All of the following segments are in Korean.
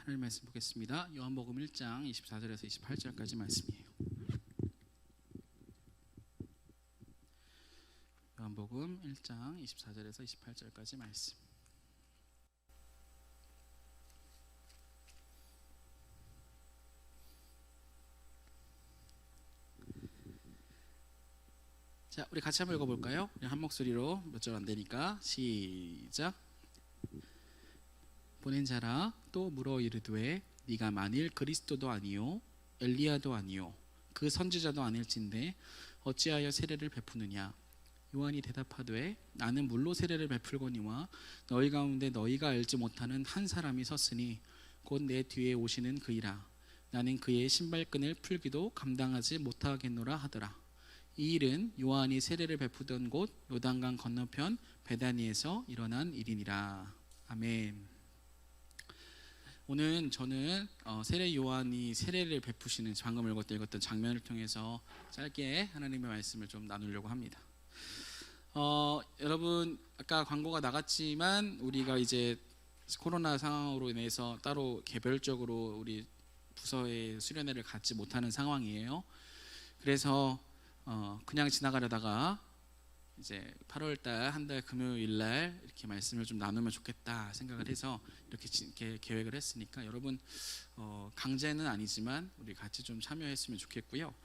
하나님 말씀 보겠습니다. 요한복음 1장 24절에서 28절까지 말씀이에요. 요한복음 1장 24절에서 28절까지 말씀. 자, 우리 같이 한번 읽어볼까요? 한 목소리로 몇 절 안 되니까 시작. 보낸 자라 또 물어 이르되 네가 만일 그리스도도 아니요 엘리야도 아니요 그 선지자도 아닐진데 어찌하여 세례를 베푸느냐. 요한이 대답하되 나는 물로 세례를 베풀거니와 너희 가운데 너희가 알지 못하는 한 사람이 섰으니 곧 내 뒤에 오시는 그이라. 나는 그의 신발끈을 풀기도 감당하지 못하겠노라 하더라. 이 일은 요한이 세례를 베푸던 곳 요단강 건너편 베다니에서 일어난 일이니라. 아멘. 오늘 저는 세례 요한이 세례를 베푸시는 방금 읽었던 장면을 통해서 짧게 하나님의 말씀을 좀 나누려고 합니다. 여러분 아까 광고가 나갔지만 우리가 이제 코로나 상황으로 인해서 따로 개별적으로 우리 부서의 수련회를 갖지 못하는 상황이에요. 그래서 그냥 지나가려다가 이제 8월달 한 달 금요일날 이렇게 말씀을 좀 나누면 좋겠다 생각을 해서 이렇게 계획을 했으니까 여러분 강제는 아니지만 우리 같이 좀 참여했으면 좋겠고요.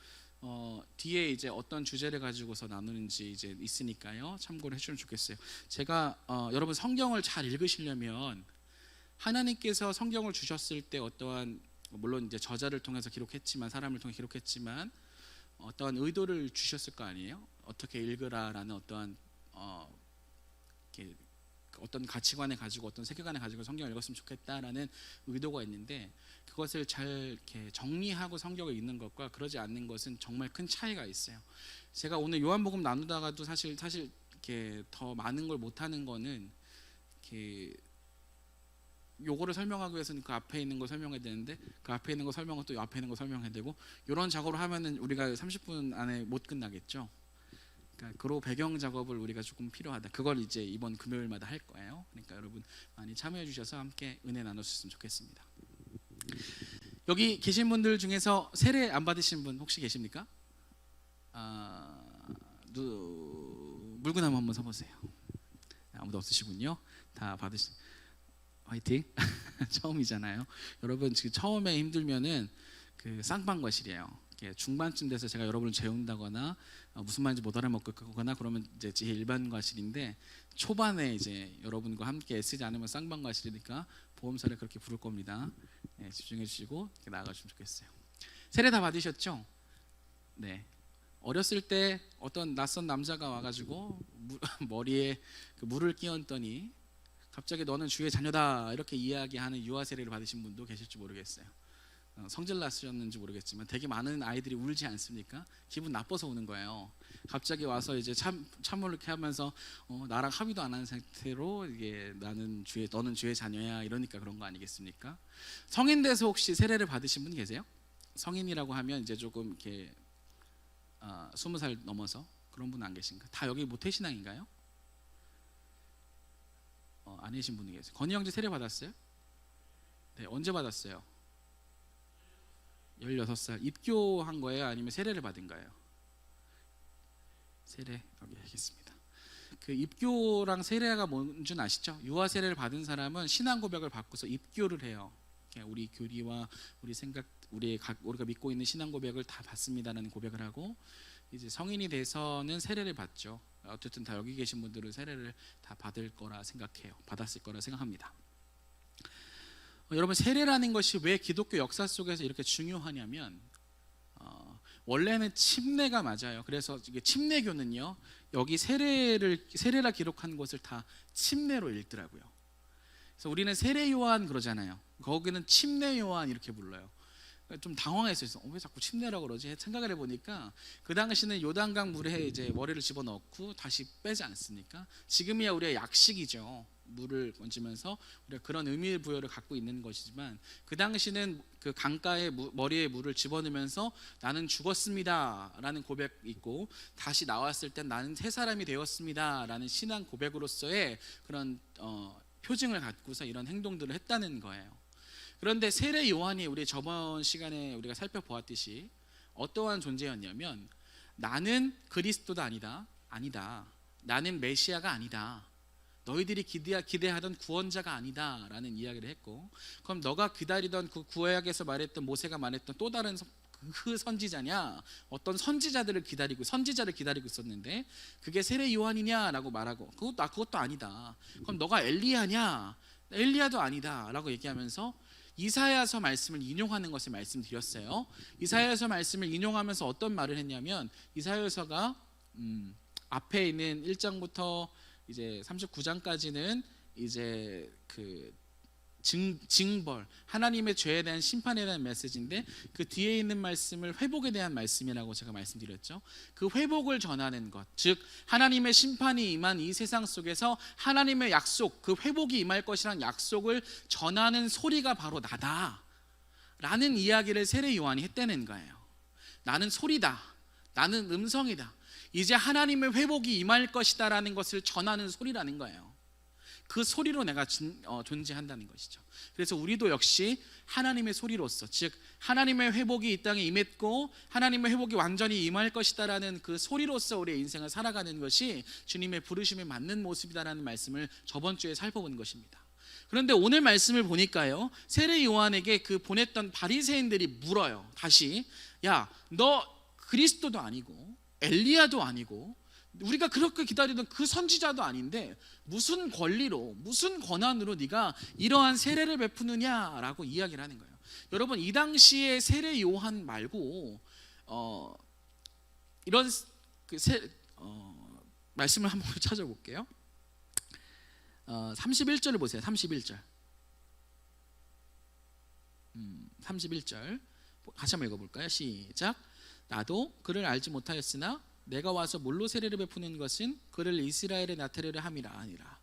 뒤에 이제 어떤 주제를 가지고서 나누는지 이제 있으니까요 참고를 해주면 좋겠어요. 제가 여러분 성경을 잘 읽으시려면 하나님께서 성경을 주셨을 때 어떠한 물론 이제 저자를 통해서 기록했지만 사람을 통해 기록했지만 어떠한 의도를 주셨을 거 아니에요. 어떻게 읽으라라는 어떠한 어떤 가치관을 가지고 어떤 세계관을 가지고 성경을 읽었으면 좋겠다라는 의도가 있는데 그것을 잘 이렇게 정리하고 성경을 읽는 것과 그러지 않는 것은 정말 큰 차이가 있어요. 제가 오늘 요한복음 나누다가도 사실 이렇게 더 많은 걸 못하는 거는 이렇게 요거를 설명하기 위해서는 그 앞에 있는 거 설명해야 되는데 그 앞에 있는 거 설명하고 또 앞에 있는 거 설명해야 되고 이런 작업을 하면은 우리가 30분 안에 못 끝나겠죠. 그러니까 그로 배경 작업을 우리가 조금 필요하다. 그걸 이제 이번 금요일마다 할 거예요. 그러니까 여러분 많이 참여해 주셔서 함께 은혜 나눴으면 좋겠습니다. 여기 계신 분들 중에서 세례 안 받으신 분 혹시 계십니까? 물구나무 한번 서보세요. 아무도 없으시군요. 다 받으신. 화이팅. 처음이잖아요. 여러분 지금 처음에 힘들면은 그 쌍방과실이에요. 중반쯤 돼서 제가 여러분을 재운다거나 무슨 말인지 못 알아먹거나 그러면 이제 제 일반 과실인데 초반에 이제 여러분과 함께 애쓰지 않으면 쌍방과실이니까 보험사를 그렇게 부를 겁니다. 네, 집중해 주시고 이렇게 나아가시면 좋겠어요. 세례 다 받으셨죠? 네. 어렸을 때 어떤 낯선 남자가 와가지고 머리에 그 물을 끼얹더니 갑자기 너는 주의 자녀다 이렇게 이야기하는 유아 세례를 받으신 분도 계실지 모르겠어요. 성질 났으셨는지 모르겠지만 되게 많은 아이들이 울지 않습니까? 기분 나빠서 우는 거예요. 갑자기 와서 이제 참을 이렇게 하면서 나랑 합의도 안 한 상태로 이게 너는 주의 자녀야 이러니까 그런 거 아니겠습니까? 성인 돼서 혹시 세례를 받으신 분 계세요? 성인이라고 하면 이제 조금 이렇게 20살 넘어서 그런 분 안 계신가? 다 여기 모태신앙인가요? 아니신 분이 계세요. 건희 형제 세례 받았어요? 네, 언제 받았어요? 16살. 입교한 거예요? 아니면 세례를 받은 거예요? 세례. 여기 하겠습니다. 그 입교랑 세례가 뭔지는 아시죠? 유아 세례를 받은 사람은 신앙 고백을 받고서 입교를 해요. 우리 교리와 우리가 믿고 있는 신앙 고백을 다 받습니다라는 고백을 하고 이제 성인이 돼서는 세례를 받죠. 어쨌든 다 여기 계신 분들은 세례를 다 받았을 거라 생각합니다. 여러분 세례라는 것이 왜 기독교 역사 속에서 이렇게 중요하냐면 원래는 침례가 맞아요. 그래서 이게 침례교는요 여기 세례라 기록한 것을 다 침례로 읽더라고요. 그래서 우리는 세례 요한 그러잖아요. 거기는 침례 요한 이렇게 불러요. 좀 당황했어요. 왜 자꾸 침례라고 그러지? 생각을 해보니까 그 당시는 요단강 물에 이제 머리를 집어넣고 다시 빼지 않습니까? 지금이야 우리가 약식이죠. 물을 얹으면서 우리가 그런 의미 부여를 갖고 있는 것이지만 그 당시는 그 강가에 머리에 물을 집어넣으면서 나는 죽었습니다 라는 고백이 있고 다시 나왔을 땐 나는 새 사람이 되었습니다 라는 신앙 고백으로서의 그런 표징을 갖고서 이런 행동들을 했다는 거예요. 그런데 세례 요한이 우리 저번 시간에 우리가 살펴보았듯이 어떠한 존재였냐면 나는 그리스도가 아니다. 나는 메시아가 아니다. 너희들이 기대하던 구원자가 아니다 라는 이야기를 했고, 그럼 너가 기다리던 그 구약에서 말했던 모세가 말했던 또 다른 그 선지자냐, 어떤 선지자를 기다리고 있었는데 그게 세례 요한이냐라고 말하고 그것도 아니다. 그럼 너가 엘리야냐? 엘리야도 아니다 라고 얘기하면서 이사야서 말씀을 인용하는 것을 말씀드렸어요. 이사야서 말씀을 인용하면서 어떤 말을 했냐면, 이사야서가 앞에 있는 1장부터 이제 39장까지는 이제 그 징벌, 하나님의 죄에 대한 심판에 대한 메시지인데, 그 뒤에 있는 말씀을 회복에 대한 말씀이라고 제가 말씀드렸죠. 그 회복을 전하는 것, 즉 하나님의 심판이 임한 이 세상 속에서 하나님의 약속, 그 회복이 임할 것이라는 약속을 전하는 소리가 바로 나다 라는 이야기를 세례 요한이 했다는 거예요. 나는 소리다, 나는 음성이다, 이제 하나님의 회복이 임할 것이다 라는 것을 전하는 소리라는 거예요. 그 소리로 내가 존재한다는 것이죠. 그래서 우리도 역시 하나님의 소리로서, 즉 하나님의 회복이 이 땅에 임했고 하나님의 회복이 완전히 임할 것이다 라는 그 소리로서 우리의 인생을 살아가는 것이 주님의 부르심에 맞는 모습이다라는 말씀을 저번 주에 살펴본 것입니다. 그런데 오늘 말씀을 보니까요, 세례 요한에게 그 보냈던 바리새인들이 물어요. 다시, 야, 너 그리스도도 아니고 엘리야도 아니고 우리가 그렇게 기다리던 그 선지자도 아닌데 무슨 권리로, 무슨 권한으로 네가 이러한 세례를 베푸느냐라고 이야기를 하는 거예요. 여러분, 이 당시에 세례 요한 말고 이런 말씀을 한번 찾아볼게요. 31절을 보세요. 31절 같이 한번 읽어볼까요? 시작. 나도 그를 알지 못하였으나 내가 와서 물로 세례를 베푸는 것은 그를 이스라엘에 나타내려 함이라 아니라.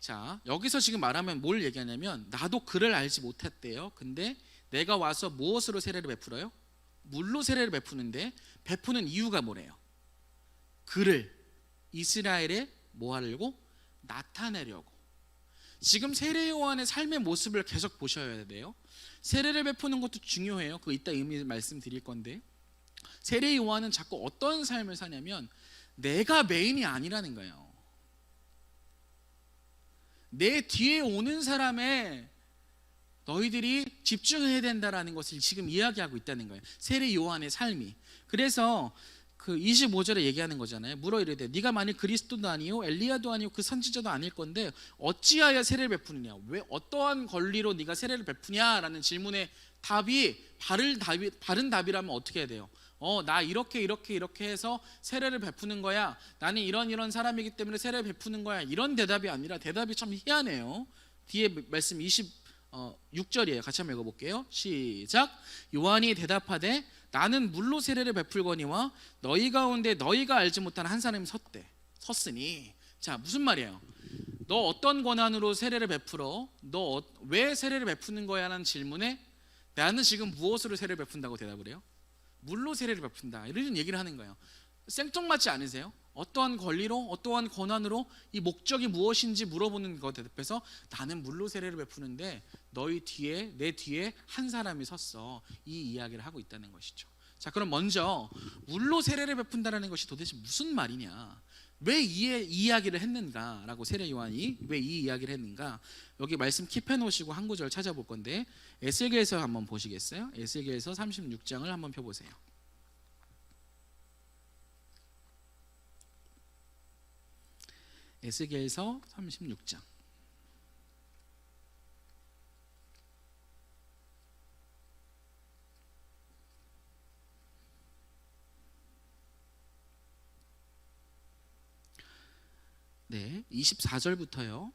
자, 여기서 지금 말하면 뭘 얘기하냐면, 나도 그를 알지 못했대요. 근데 내가 와서 무엇으로 세례를 베풀어요? 물로 세례를 베푸는데, 베푸는 이유가 뭐래요? 그를 이스라엘에 뭐 하려고? 나타내려고. 지금 세례 요한의 삶의 모습을 계속 보셔야 돼요. 세례를 베푸는 것도 중요해요. 그거 이따 의미 말씀드릴 건데, 세례 요한은 자꾸 어떤 삶을 사냐면 내가 메인이 아니라는 거예요. 내 뒤에 오는 사람에 너희들이 집중해야 된다라는 것을 지금 이야기하고 있다는 거예요. 세례 요한의 삶이. 그래서 그 25절에 얘기하는 거잖아요. 물어 이르되 네가 만일 그리스도도 아니요 엘리야도 아니요 그 선지자도 아닐 건데 어찌하여 세례를 베푸느냐, 왜 어떠한 권리로 네가 세례를 베푸냐라는 질문의 답이 바른 답이라면 어떻게 해야 돼요? 나 이렇게 해서 세례를 베푸는 거야, 나는 이런 사람이기 때문에 세례를 베푸는 거야, 이런 대답이 아니라, 대답이 참 희한해요. 뒤에 말씀 26절이에요. 같이 한번 읽어볼게요. 시작. 요한이 대답하되 나는 물로 세례를 베풀거니와 너희 가운데 너희가 알지 못하는 한 사람이 섰으니. 자, 무슨 말이에요? 너 어떤 권한으로 세례를 베풀어? 너 왜 세례를 베푸는 거야? 라는 질문에 나는 지금 무엇으로 세례를 베푼다고 대답을 해요? 물로 세례를 베푼다, 이런 얘기를 하는 거예요. 생뚱맞지 않으세요? 어떠한 권리로, 어떠한 권한으로, 이 목적이 무엇인지 물어보는 것 대답해서 나는 물로 세례를 베푸는데 너희 뒤에, 내 뒤에 한 사람이 섰어, 이 이야기를 하고 있다는 것이죠. 자, 그럼 먼저 물로 세례를 베푼다라는 것이 도대체 무슨 말이냐, 왜 이 이야기를 했는가라고, 세례 요한이 왜 이 이야기를 했는가, 여기 말씀 킵해 놓으시고 한 구절 찾아볼 건데, 에스겔서 한번 보시겠어요? 에스겔서 36장을 한번 펴보세요. 에스겔서 36장. 네, 24절부터요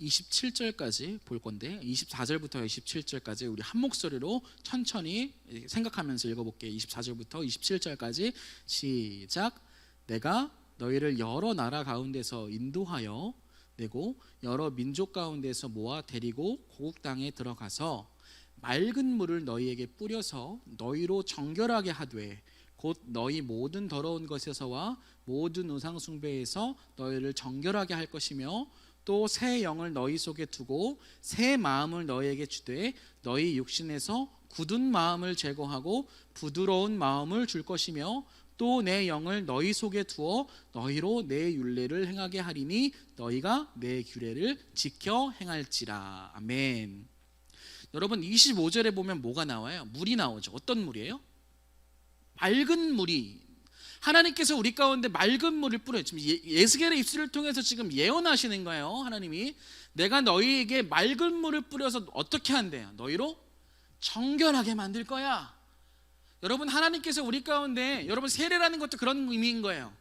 27절까지 볼 건데, 24절부터 27절까지 우리 한 목소리로 천천히 생각하면서 읽어볼게요. 24절부터 27절까지 시작. 내가 너희를 여러 나라 가운데서 인도하여 내고 여러 민족 가운데서 모아 데리고 고국 땅에 들어가서 맑은 물을 너희에게 뿌려서 너희로 정결하게 하되 곧 너희 모든 더러운 것에서와 모든 우상 숭배에서 너희를 정결하게 할 것이며 또 새 영을 너희 속에 두고 새 마음을 너희에게 주되 너희 육신에서 굳은 마음을 제거하고 부드러운 마음을 줄 것이며 또 내 영을 너희 속에 두어 너희로 내 율례를 행하게 하리니 너희가 내 규례를 지켜 행할지라. 아멘. 여러분 25절에 보면 뭐가 나와요? 물이 나오죠. 어떤 물이에요? 맑은 물이, 하나님께서 우리 가운데 맑은 물을 뿌려요. 지금 예스겔의 입술을 통해서 지금 예언하시는 거예요. 하나님이 내가 너희에게 맑은 물을 뿌려서 어떻게 한대요? 너희로 정결하게 만들 거야. 여러분 하나님께서 우리 가운데, 여러분 세례라는 것도 그런 의미인 거예요.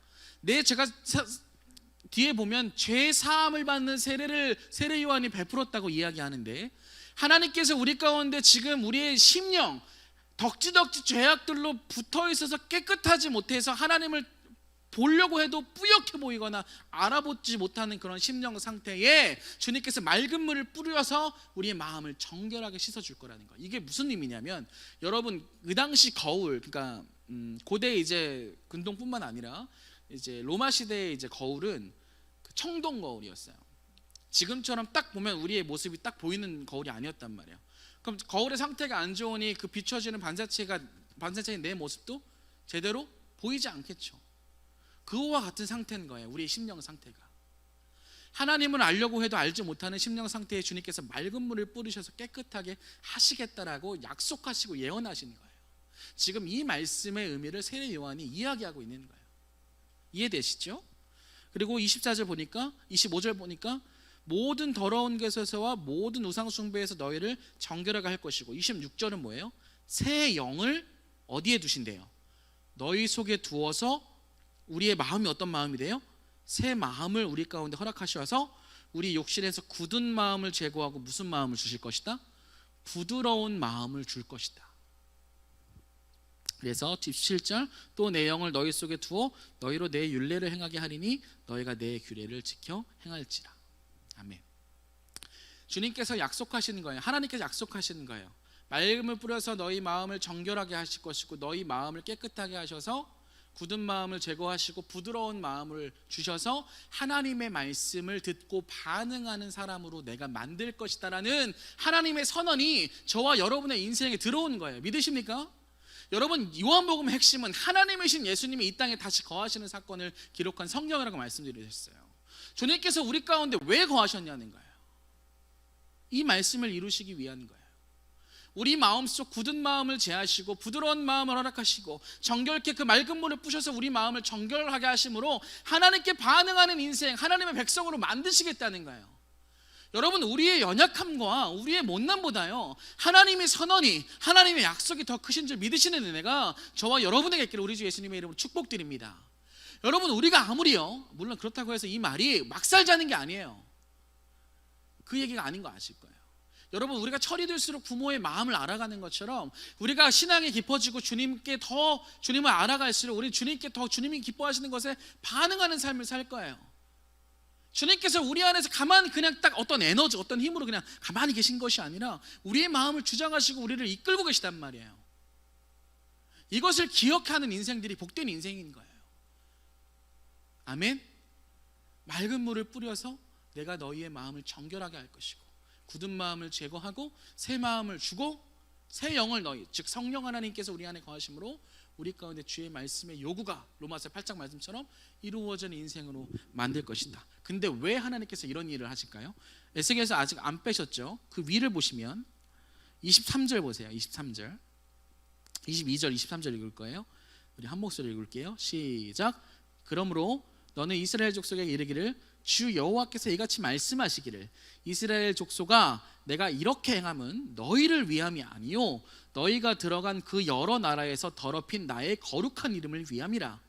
제가 뒤에 보면 죄 사함을 받는 세례를 세례 요한이 베풀었다고 이야기하는데, 하나님께서 우리 가운데 지금 우리의 심령 덕지덕지 죄악들로 붙어 있어서 깨끗하지 못해서 하나님을 보려고 해도 뿌옇게 보이거나 알아보지 못하는 그런 심령 상태에 주님께서 맑은 물을 뿌려서 우리의 마음을 정결하게 씻어줄 거라는 거예요. 이게 무슨 의미냐면, 여러분 그 당시 거울, 그러니까 고대 이제 근동뿐만 아니라 이제 로마 시대의 이제 거울은 청동 거울이었어요. 지금처럼 딱 보면 우리의 모습이 딱 보이는 거울이 아니었단 말이에요. 그럼 거울의 상태가 안 좋으니 그 비춰지는 반사체인 내 모습도 제대로 보이지 않겠죠. 그거와 같은 상태인 거예요. 우리의 심령 상태가. 하나님을 알려고 해도 알지 못하는 심령 상태에 주님께서 맑은 물을 뿌리셔서 깨끗하게 하시겠다라고 약속하시고 예언하시는 거예요. 지금 이 말씀의 의미를 세례 요한이 이야기하고 있는 거예요. 이해되시죠? 그리고 24절 보니까, 25절 보니까 모든 더러운 것에서와 모든 우상 숭배에서 너희를 정결하게 할 것이고, 26절은 뭐예요? 새 영을 어디에 두신대요? 너희 속에 두어서 우리의 마음이 어떤 마음이 돼요? 새 마음을 우리 가운데 허락하셔서 우리 욕실에서 굳은 마음을 제거하고 무슨 마음을 주실 것이다? 부드러운 마음을 줄 것이다. 그래서 17절 또 내 영을 너희 속에 두어 너희로 내 율례를 행하게 하리니 너희가 내 규례를 지켜 행할지라. 아멘. 주님께서 약속하시는 거예요. 하나님께서 약속하시는 거예요. 맑음을 뿌려서 너희 마음을 정결하게 하실 것이고 너희 마음을 깨끗하게 하셔서 굳은 마음을 제거하시고 부드러운 마음을 주셔서 하나님의 말씀을 듣고 반응하는 사람으로 내가 만들 것이다라는 하나님의 선언이 저와 여러분의 인생에 들어온 거예요. 믿으십니까? 여러분 요한복음 핵심은 하나님이신 예수님이 이 땅에 다시 거하시는 사건을 기록한 성경이라고 말씀드렸어요. 주님께서 우리 가운데 왜 거하셨냐는 거예요. 이 말씀을 이루시기 위한 거예요. 우리 마음속 굳은 마음을 제하시고 부드러운 마음을 허락하시고 정결케 그 맑은 물을 부셔서 우리 마음을 정결하게 하심으로 하나님께 반응하는 인생, 하나님의 백성으로 만드시겠다는 거예요. 여러분 우리의 연약함과 우리의 못남보다요 하나님의 선언이, 하나님의 약속이 더 크신 줄 믿으시는 은혜가 저와 여러분에게 있기를 우리 주 예수님의 이름으로 축복드립니다. 여러분 우리가 아무리요, 물론 그렇다고 해서 이 말이 막 살자는 게 아니에요. 그 얘기가 아닌 거 아실 거예요. 여러분 우리가 철이 들수록 부모의 마음을 알아가는 것처럼 우리가 신앙이 깊어지고 주님께 더 주님을 알아갈수록 우리 주님께 더 주님이 기뻐하시는 것에 반응하는 삶을 살 거예요. 주님께서 우리 안에서 가만히 그냥 딱 어떤 에너지, 어떤 힘으로 그냥 가만히 계신 것이 아니라 우리의 마음을 주장하시고 우리를 이끌고 계시단 말이에요. 이것을 기억하는 인생들이 복된 인생인 거예요. 아멘. 맑은 물을 뿌려서 내가 너희의 마음을 정결하게 할 것이고 굳은 마음을 제거하고 새 마음을 주고 새 영을 너희, 즉 성령 하나님께서 우리 안에 거하심으로 우리 가운데 주의 말씀의 요구가 로마서 8장 말씀처럼 이루어지는 인생으로 만들 것이다. 근데 왜 하나님께서 이런 일을 하실까요? 에스겔에서 아직 안 빼셨죠. 그 위를 보시면 23절 보세요. 23절 22절 23절 읽을 거예요. 우리 한 목소리 읽을게요. 시작. 그러므로 너는 이스라엘 족속에 이르기를 주 여호와께서 이같이 말씀하시기를 이스라엘 족속아 내가 이렇게 행함은 너희를 위함이 아니요 너희가 들어간 그 여러 나라에서 더럽힌 나의 거룩한 이름을 위함이라.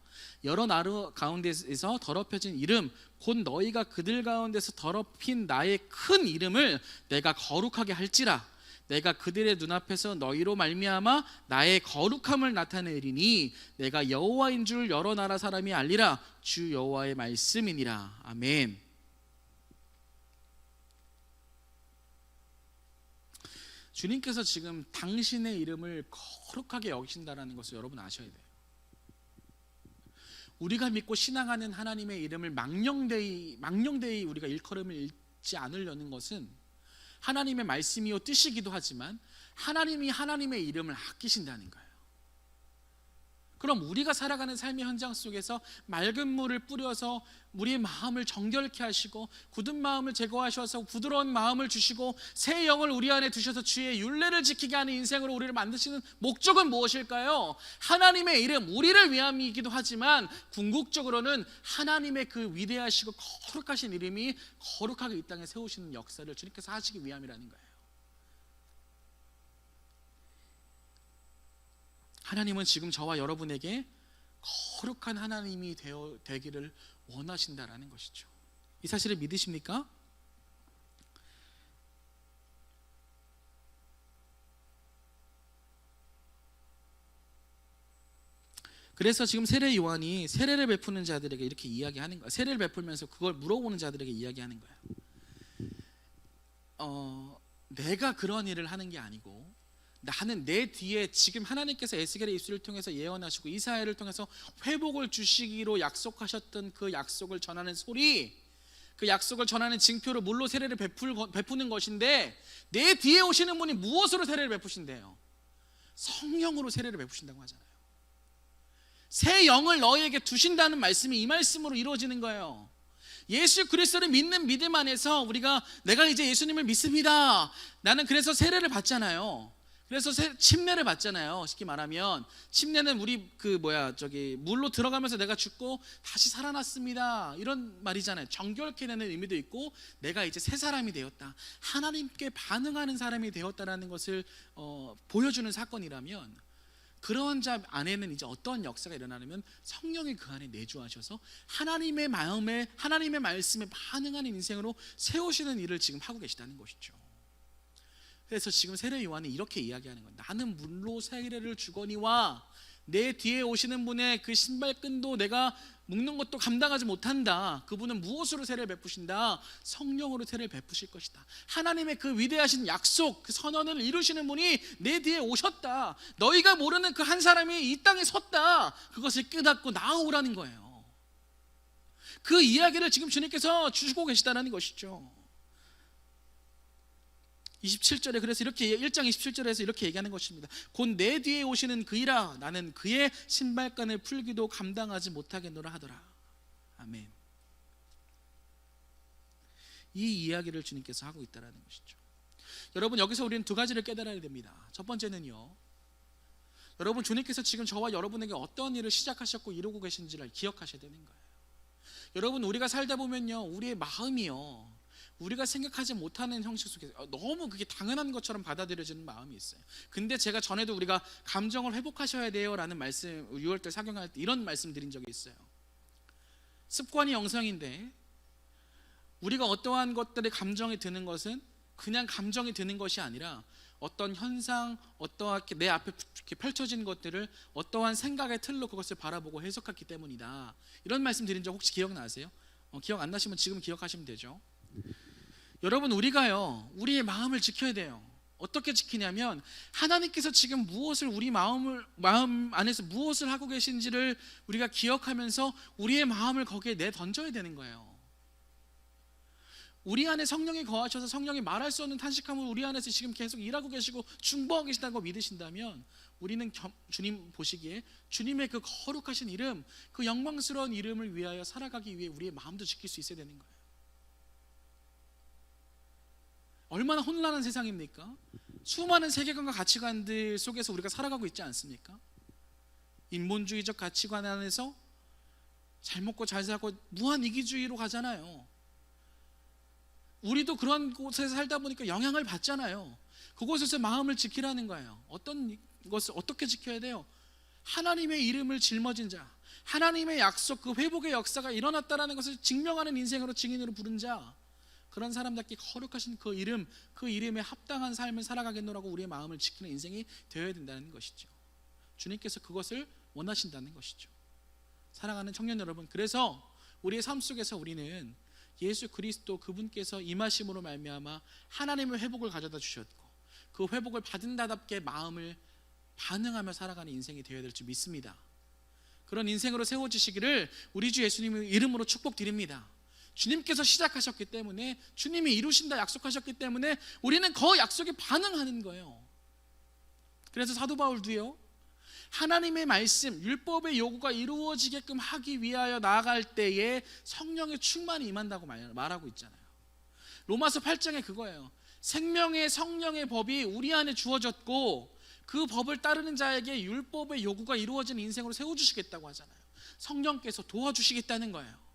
여러 나라 가운데에서 더럽혀진 이름 곧 너희가 그들 가운데서 더럽힌 나의 큰 이름을 내가 거룩하게 할지라. 내가 그들의 눈앞에서 너희로 말미암아 나의 거룩함을 나타내리니 내가 여호와인 줄 여러 나라 사람이 알리라. 주 여호와의 말씀이니라. 아멘. 주님께서 지금 당신의 이름을 거룩하게 여기신다는 것을 여러분 아셔야 돼요. 우리가 믿고 신앙하는 하나님의 이름을 망령되이 우리가 일컬음을 받지 않으려는 것은 하나님의 말씀이요 뜻이기도 하지만 하나님이 하나님의 이름을 아끼신다는 거예요. 그럼 우리가 살아가는 삶의 현장 속에서 맑은 물을 뿌려서 우리의 마음을 정결케 하시고 굳은 마음을 제거하셔서 부드러운 마음을 주시고 새 영을 우리 안에 두셔서 주의 율례를 지키게 하는 인생으로 우리를 만드시는 목적은 무엇일까요? 하나님의 이름, 우리를 위함이기도 하지만 궁극적으로는 하나님의 그 위대하시고 거룩하신 이름이 거룩하게 이 땅에 세우시는 역사를 주님께서 하시기 위함이라는 거예요. 하나님은 지금 저와 여러분에게 거룩한 하나님이 되기를 원하신다라는 것이죠. 이 사실을 믿으십니까? 그래서 지금 세례 요한이 세례를 베푸는 자들에게 이렇게 이야기하는 거예요. 세례를 베풀면서 그걸 물어보는 자들에게 이야기하는 거예요. 내가 그런 일을 하는 게 아니고 나는 내 뒤에 지금 하나님께서 에스겔의 입술을 통해서 예언하시고 이사야를 통해서 회복을 주시기로 약속하셨던 그 약속을 전하는 소리, 그 약속을 전하는 징표로 물로 세례를 베푸는 것인데 내 뒤에 오시는 분이 무엇으로 세례를 베푸신대요? 성령으로 세례를 베푸신다고 하잖아요. 새 영을 너희에게 두신다는 말씀이 이 말씀으로 이루어지는 거예요. 예수 그리스도를 믿는 믿음 안에서 내가 이제 예수님을 믿습니다. 나는 그래서 세례를 받잖아요. 그래서 침례를 받잖아요. 쉽게 말하면 침례는 우리 물로 들어가면서 내가 죽고 다시 살아났습니다 이런 말이잖아요. 정결케 되는 의미도 있고 내가 이제 새 사람이 되었다, 하나님께 반응하는 사람이 되었다라는 것을 보여주는 사건이라면, 그런 자 안에는 이제 어떤 역사가 일어나냐면 성령이 그 안에 내주하셔서 하나님의 마음에, 하나님의 말씀에 반응하는 인생으로 세우시는 일을 지금 하고 계시다는 것이죠. 그래서 지금 세례 요한이 이렇게 이야기하는 거예요. 나는 물로 세례를 주거니와 내 뒤에 오시는 분의 그 신발끈도 내가 묶는 것도 감당하지 못한다. 그분은 무엇으로 세례를 베푸신다? 성령으로 세례를 베푸실 것이다. 하나님의 그 위대하신 약속, 그 선언을 이루시는 분이 내 뒤에 오셨다. 너희가 모르는 그 한 사람이 이 땅에 섰다. 그것을 깨닫고 나아오라는 거예요. 그 이야기를 지금 주님께서 주시고 계시다는 것이죠. 27절에 그래서 이렇게 1장 27절에서 이렇게 얘기하는 것입니다. 곧 내 뒤에 오시는 그이라 나는 그의 신발끈을 풀기도 감당하지 못하겠노라 하더라. 아멘. 이 이야기를 주님께서 하고 있다는 것이죠. 여러분, 여기서 우리는 두 가지를 깨달아야 됩니다. 첫 번째는요, 여러분, 주님께서 지금 저와 여러분에게 어떤 일을 시작하셨고 이루고 계신지를 기억하셔야 되는 거예요. 여러분, 우리가 살다 보면요, 우리의 마음이요, 우리가 생각하지 못하는 형식 속에서 너무 그게 당연한 것처럼 받아들여지는 마음이 있어요. 근데 제가 전에도 우리가 감정을 회복하셔야 돼요 라는 말씀, 6월달 사경할 때 이런 말씀 드린 적이 있어요. 습관이 영성인데 우리가 어떠한 것들의 감정이 드는 것은 그냥 감정이 드는 것이 아니라 어떤 현상, 어떠하게 내 앞에 펼쳐진 것들을 어떠한 생각의 틀로 그것을 바라보고 해석했기 때문이다. 이런 말씀 드린 적 혹시 기억나세요? 기억 안 나시면 지금 기억하시면 되죠. 여러분, 우리가요, 우리의 마음을 지켜야 돼요. 어떻게 지키냐면 하나님께서 지금 무엇을 우리 마음 안에서 무엇을 하고 계신지를 우리가 기억하면서 우리의 마음을 거기에 내던져야 되는 거예요. 우리 안에 성령이 거하셔서 성령이 말할 수 없는 탄식함을 우리 안에서 지금 계속 일하고 계시고 중보하고 계시다고 믿으신다면 우리는 주님 보시기에 주님의 그 거룩하신 이름, 그 영광스러운 이름을 위하여 살아가기 위해 우리의 마음도 지킬 수 있어야 되는 거예요. 얼마나 혼란한 세상입니까? 수많은 세계관과 가치관들 속에서 우리가 살아가고 있지 않습니까? 인본주의적 가치관 안에서 잘 먹고 잘 사고 무한 이기주의로 가잖아요. 우리도 그런 곳에서 살다 보니까 영향을 받잖아요. 그곳에서 마음을 지키라는 거예요. 어떤 것을 어떻게 지켜야 돼요? 하나님의 이름을 짊어진 자, 하나님의 약속, 그 회복의 역사가 일어났다는 것을 증명하는 인생으로 증인으로 부른 자, 그런 사람답게 거룩하신 그 이름, 그 이름에 합당한 삶을 살아가겠노라고 우리의 마음을 지키는 인생이 되어야 된다는 것이죠. 주님께서 그것을 원하신다는 것이죠. 사랑하는 청년 여러분, 그래서 우리의 삶 속에서 우리는 예수 그리스도 그분께서 임하심으로 말미암아 하나님의 회복을 가져다 주셨고 그 회복을 받은 자답게 마음을 반응하며 살아가는 인생이 되어야 될 줄 믿습니다. 그런 인생으로 세워지시기를 우리 주 예수님의 이름으로 축복드립니다. 주님께서 시작하셨기 때문에, 주님이 이루신다 약속하셨기 때문에 우리는 그 약속에 반응하는 거예요. 그래서 사도 바울도요, 하나님의 말씀, 율법의 요구가 이루어지게끔 하기 위하여 나아갈 때에 성령의 충만이 임한다고 말하고 있잖아요. 로마서 8장에 그거예요. 생명의 성령의 법이 우리 안에 주어졌고 그 법을 따르는 자에게 율법의 요구가 이루어지는 인생으로 세워주시겠다고 하잖아요. 성령께서 도와주시겠다는 거예요.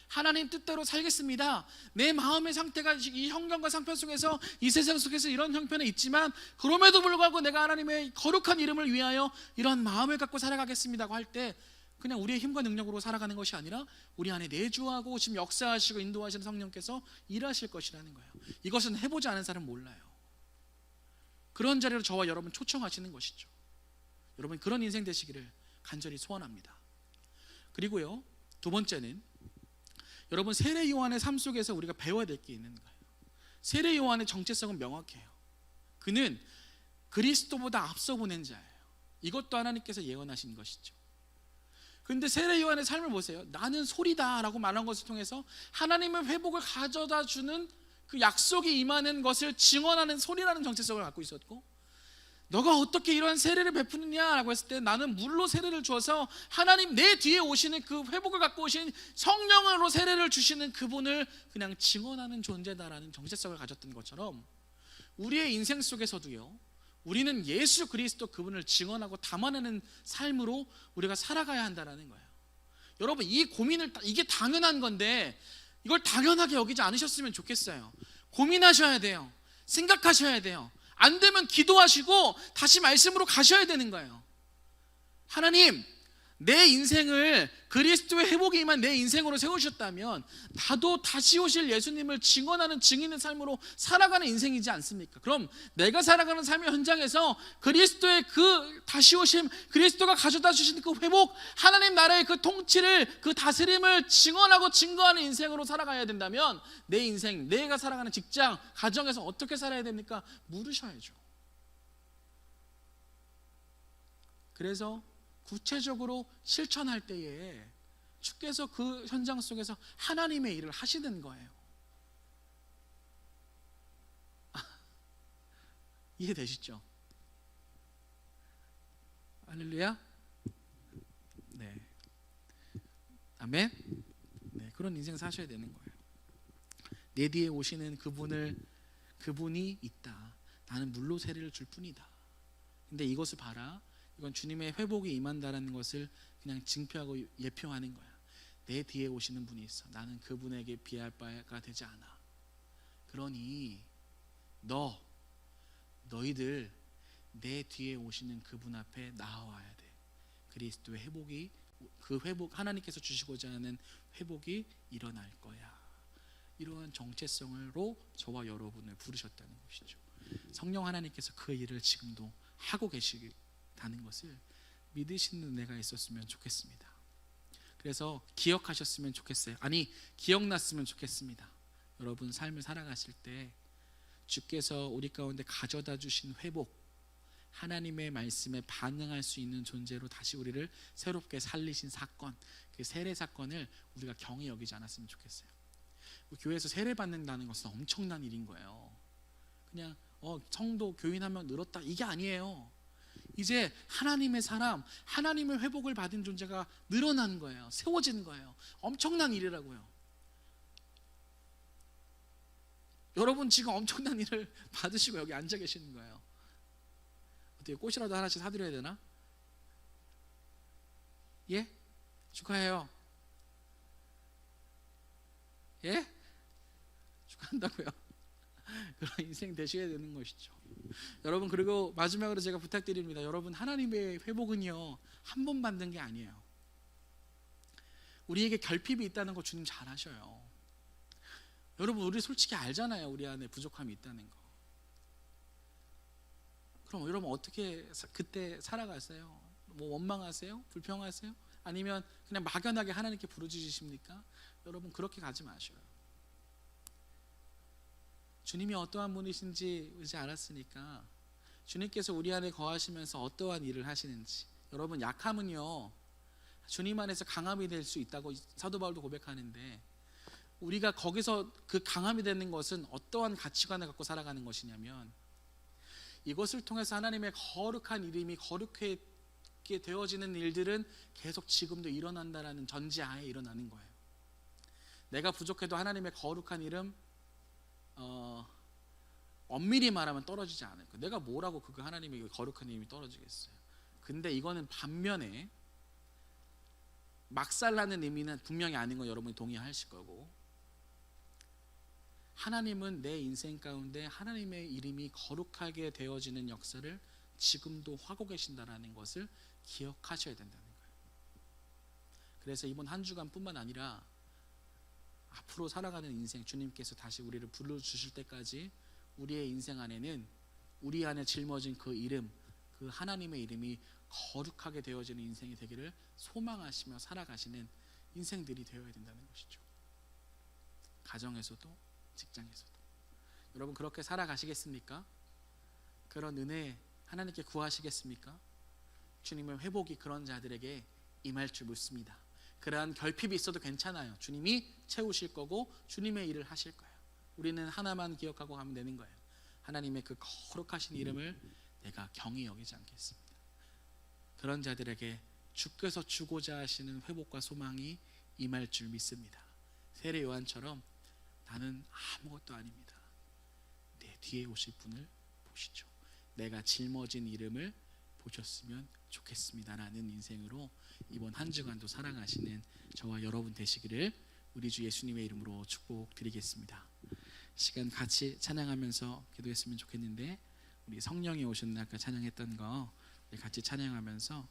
하나님 뜻대로 살겠습니다. 내 마음의 상태가 이 형편과 상편 속에서, 이 세상 속에서 이런 형편에 있지만 그럼에도 불구하고 내가 하나님의 거룩한 이름을 위하여 이런 마음을 갖고 살아가겠습니다고 할 때, 그냥 우리의 힘과 능력으로 살아가는 것이 아니라 우리 안에 내주하고 지금 역사하시고 인도하시는 성령께서 일하실 것이라는 거예요. 이것은 해보지 않은 사람은 몰라요. 그런 자리로 저와 여러분 초청하시는 것이죠. 여러분 그런 인생 되시기를 간절히 소원합니다. 그리고요, 두 번째는 여러분 세례 요한의 삶 속에서 우리가 배워야 될 게 있는 거예요. 세례 요한의 정체성은 명확해요. 그는 그리스도보다 앞서 보낸 자예요. 이것도 하나님께서 예언하신 것이죠. 그런데 세례 요한의 삶을 보세요. 나는 소리다 라고 말한 것을 통해서 하나님의 회복을 가져다 주는 그 약속이 임하는 것을 증언하는 소리라는 정체성을 갖고 있었고, 너가 어떻게 이러한 세례를 베푸느냐라고 했을 때, 나는 물로 세례를 주어서 하나님 내 뒤에 오시는 그 회복을 갖고 오신 성령으로 세례를 주시는 그분을 그냥 증언하는 존재다라는 정체성을 가졌던 것처럼, 우리의 인생 속에서도요, 우리는 예수 그리스도 그분을 증언하고 담아내는 삶으로 우리가 살아가야 한다는 거예요. 여러분 이 고민을, 이게 당연한 건데 이걸 당연하게 여기지 않으셨으면 좋겠어요. 고민하셔야 돼요. 생각하셔야 돼요. 안 되면 기도하시고 다시 말씀으로 가셔야 되는 거예요. 하나님, 내 인생을 그리스도의 회복이 임한 내 인생으로 세우셨다면 나도 다시 오실 예수님을 증언하는 증인의 삶으로 살아가는 인생이지 않습니까? 그럼 내가 살아가는 삶의 현장에서 그리스도의 그 다시 오심, 그리스도가 가져다 주신 그 회복, 하나님 나라의 그 통치를, 그 다스림을 증언하고 증거하는 인생으로 살아가야 된다면 내 인생, 내가 살아가는 직장, 가정에서 어떻게 살아야 됩니까? 물으셔야죠. 그래서 구체적으로 실천할 때에 주께서 그 현장 속에서 하나님의 일을 하시는 거예요. 이해되시죠? 할렐루야. 네, 아멘. 네, 그런 인생 사셔야 되는 거예요. 내 뒤에 오시는 그분이 있다. 나는 물로 세례를 줄 뿐이다. 근데 이것을 봐라. 이건 주님의 회복이 임한다라는 것을 그냥 증표하고 예표하는 거야. 내 뒤에 오시는 분이 있어. 나는 그분에게 비할 바가 되지 않아. 그러니 너희들 내 뒤에 오시는 그분 앞에 나와야 돼. 그리스도의 회복이, 그 회복, 하나님께서 주시고자 하는 회복이 일어날 거야. 이러한 정체성으로 저와 여러분을 부르셨다는 것이죠. 성령 하나님께서 그 일을 지금도 하고 계시다는 것을 믿으시는 은혜가 있었으면 좋겠습니다. 그래서 기억하셨으면 좋겠어요. 아니, 기억났으면 좋겠습니다. 여러분 삶을 살아가실 때 주께서 우리 가운데 가져다 주신 회복, 하나님의 말씀에 반응할 수 있는 존재로 다시 우리를 새롭게 살리신 사건, 그 세례 사건을 우리가 경히 여기지 않았으면 좋겠어요. 교회에서 세례 받는다는 것은 엄청난 일인 거예요. 그냥 성도 교인 한 명 늘었다, 이게 아니에요. 이제 하나님의 사람, 하나님의 회복을 받은 존재가 늘어나는 거예요. 세워지는 거예요. 엄청난 일이라고요. 여러분 지금 엄청난 일을 받으시고 여기 앉아 계시는 거예요. 어떻게 꽃이라도 하나씩 사드려야 되나? 예? 축하해요. 예? 축하한다고요. 그런 인생 되셔야 되는 것이죠. 여러분, 그리고 마지막으로 제가 부탁드립니다. 여러분, 하나님의 회복은요 한 번 받는 게 아니에요. 우리에게 결핍이 있다는 거 주님 잘 아셔요. 여러분, 우리 솔직히 알잖아요. 우리 안에 부족함이 있다는 거. 그럼 여러분 어떻게 그때 살아가세요? 뭐 원망하세요? 불평하세요? 아니면 그냥 막연하게 하나님께 부르짖으십니까? 여러분 그렇게 가지 마셔요. 주님이 어떠한 분이신지 이제 알았으니까 주님께서 우리 안에 거하시면서 어떠한 일을 하시는지, 여러분 약함은요 주님 안에서 강함이 될 수 있다고 사도 바울도 고백하는데, 우리가 거기서 그 강함이 되는 것은 어떠한 가치관을 갖고 살아가는 것이냐면, 이것을 통해서 하나님의 거룩한 이름이 거룩하게 되어지는 일들은 계속 지금도 일어난다라는 전제하에 일어나는 거예요. 내가 부족해도 하나님의 거룩한 이름 엄밀히 말하면 떨어지지 않을 거예요. 내가 뭐라고 그 하나님의 거룩한 이름이 떨어지겠어요. 근데 이거는 반면에 막살나는 의미는 분명히 아닌 거 여러분이 동의하실 거고, 하나님은 내 인생 가운데 하나님의 이름이 거룩하게 되어지는 역사를 지금도 하고 계신다라는 것을 기억하셔야 된다는 거예요. 그래서 이번 한 주간뿐만 아니라 앞으로 살아가는 인생, 주님께서 다시 우리를 불러주실 때까지 우리의 인생 안에는 우리 안에 짊어진 그 이름, 그 하나님의 이름이 거룩하게 되어지는 인생이 되기를 소망하시며 살아가시는 인생들이 되어야 된다는 것이죠. 가정에서도 직장에서도. 여러분 그렇게 살아가시겠습니까? 그런 은혜 하나님께 구하시겠습니까? 주님의 회복이 그런 자들에게 임할 줄 믿습니다. 그러한 결핍이 있어도 괜찮아요. 주님이 채우실 거고 주님의 일을 하실 거예요. 우리는 하나만 기억하고 가면 되는 거예요. 하나님의 그 거룩하신 이름을 내가 경히 여기지 않겠습니다. 그런 자들에게 주께서 주고자 하시는 회복과 소망이 임할 줄 믿습니다. 세례 요한처럼 나는 아무것도 아닙니다. 내 뒤에 오실 분을 보시죠. 내가 짊어진 이름을 보셨으면 좋겠습니다라는 인생으로 이번 한 주간도 살아가시는 저와 여러분 되시기를 우리 주 예수님의 이름으로 축복드리겠습니다. 시간 같이 찬양하면서 기도했으면 좋겠는데, 우리 성령이 오셨는 아까 찬양했던 거 같이 찬양하면서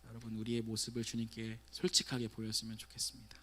여러분 우리의 모습을 주님께 솔직하게 보였으면 좋겠습니다.